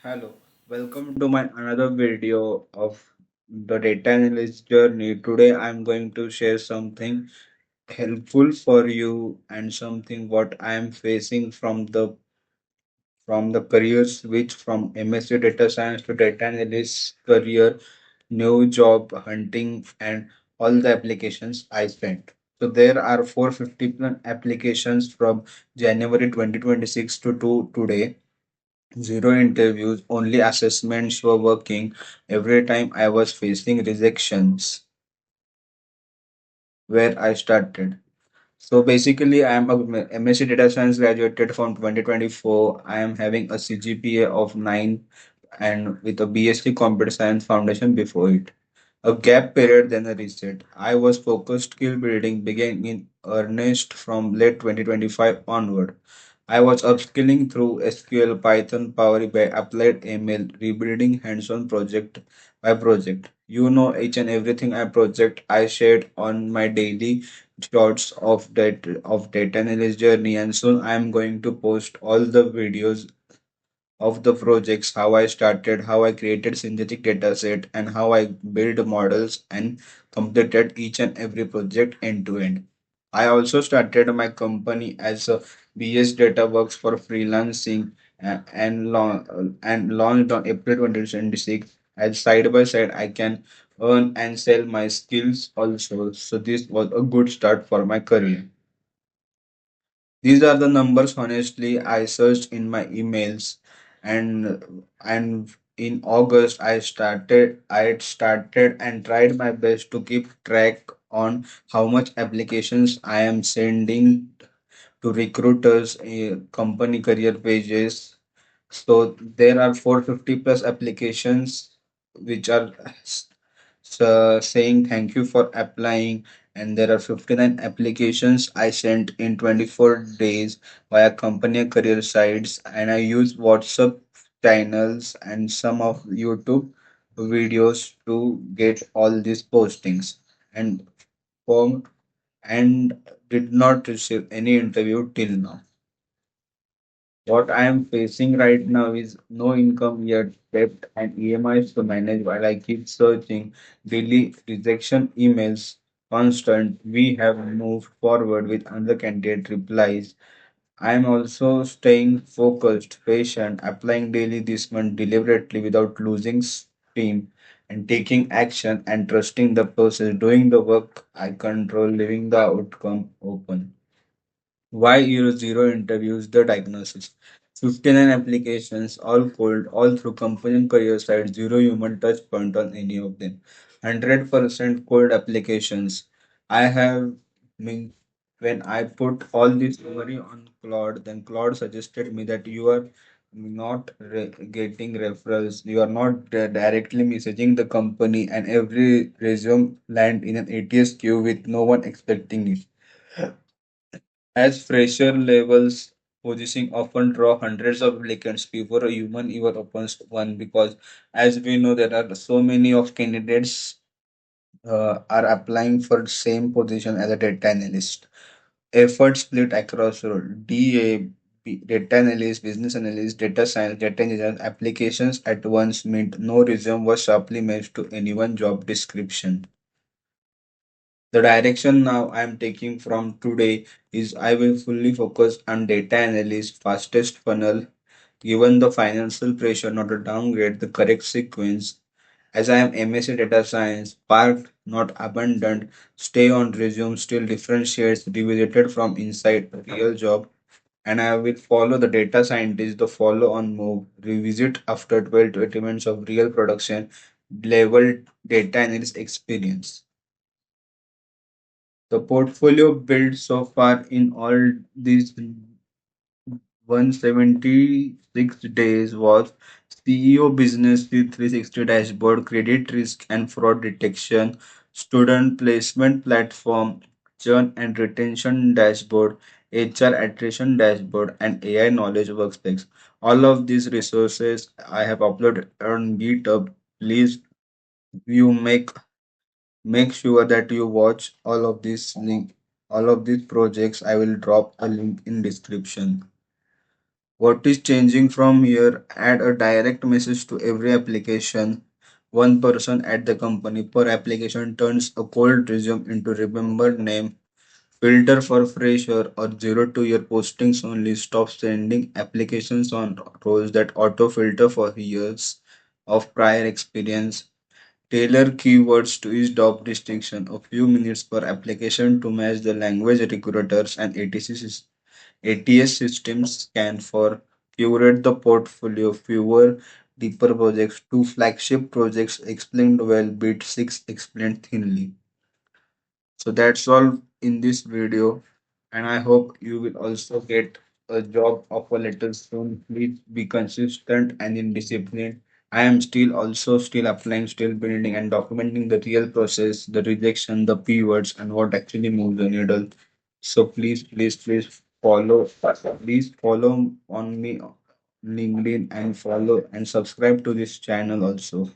Hello, welcome to my another video of the data analyst journey. Today I'm going to share something helpful for you and something what I am facing from the career switch from MSc Data Science to data analyst career, new job hunting and all the applications I sent. So there are 450 plus applications from January 2026 to today. Zero interviews, only assessments were working. Every time I was facing rejections where I started. So basically, I am a MSc Data Science graduated from 2024. I am having a CGPA of 9 and with a BSc Computer Science Foundation before it. A gap period, then a reset. I was focused skill building began in earnest from late 2025 onward. I was upskilling through SQL, Python, Power BI, applied ML, rebuilding hands-on project by project. You know each and everything I project I shared on my daily shorts of data analyst journey, and soon I am going to post all the videos of the projects, how I started, how I created synthetic data set, and how I build models and completed each and every project end to end. I also started my company as a BS Data Works for freelancing and launched on April 2026. As side by side, I can earn and sell my skills also. So this was a good start for my career. These are the numbers honestly I searched in my emails and in August I started and tried my best to keep track on how much applications I am sending to recruiters, company career pages. So there are 450 plus applications which are saying thank you for applying, and there are 59 applications I sent in 24 days via company career sites, and I use WhatsApp channels and some of YouTube videos to get all these postings and formed and did not receive any interview till now. What I am facing right now is no income yet, debt and EMIs to manage while I keep searching daily rejection emails constant. We have moved forward with another candidate replies. I am also staying focused, patient, applying daily this month deliberately without losing steam and taking action and trusting the process, doing the work I control, leaving the outcome open. Why Euro Zero interviews the diagnosis. 59 applications, all cold, all through company and career site, zero human touch point on any of them. 100% cold applications. I have mean when I put all this summary on Claude, then Claude suggested me that you are not getting referrals, you are not directly messaging the company, and every resume land in an ATS queue with no one expecting it. As fresher levels positioning often draw hundreds of applicants before a human even opens one, because as we know there are so many of candidates are applying for same position as a data analyst. Effort split across role data analyst, business analyst, data science, data engineer. Applications at once meant no resume was sharply matched to any one job description. The direction now I am taking from today is I will fully focus on data analyst, fastest funnel, given the financial pressure not to downgrade the correct sequence. As I am MSc Data Science, parked, not abandoned, stay on resume, still differentiates, revisited from inside a real job. And I will follow the data scientist, the follow on move, revisit after 12 to 18 months of real production level data analyst experience. The portfolio built so far in all these 176 days was CEO Business 360 dashboard, credit risk and fraud detection, student placement platform, churn and retention dashboard, HR attrition dashboard, and AI knowledge workspace. All of these resources I have uploaded on GitHub. Please you make sure that you watch all of these projects. I will drop a link in description. What is changing from here? Add a direct message to every application. One person at the company per application turns a cold resume into remembered name. Filter for fresher or 0 to year postings only. Stop sending applications on roles that auto filter for years of prior experience. Tailor keywords to each job distinction. A few minutes per application to match the language recruiters and ATS systems scan for. Curate the portfolio. Fewer, deeper projects. Two flagship projects explained well. Bit 6 explained thinly. So that's all in this video, and I hope you will also get a job offer letter soon. Please be consistent and in discipline. I am still applying, still building and documenting the real process, the rejection, the keywords, and what actually moves the needle. So please follow on me on LinkedIn and follow and subscribe to this channel also.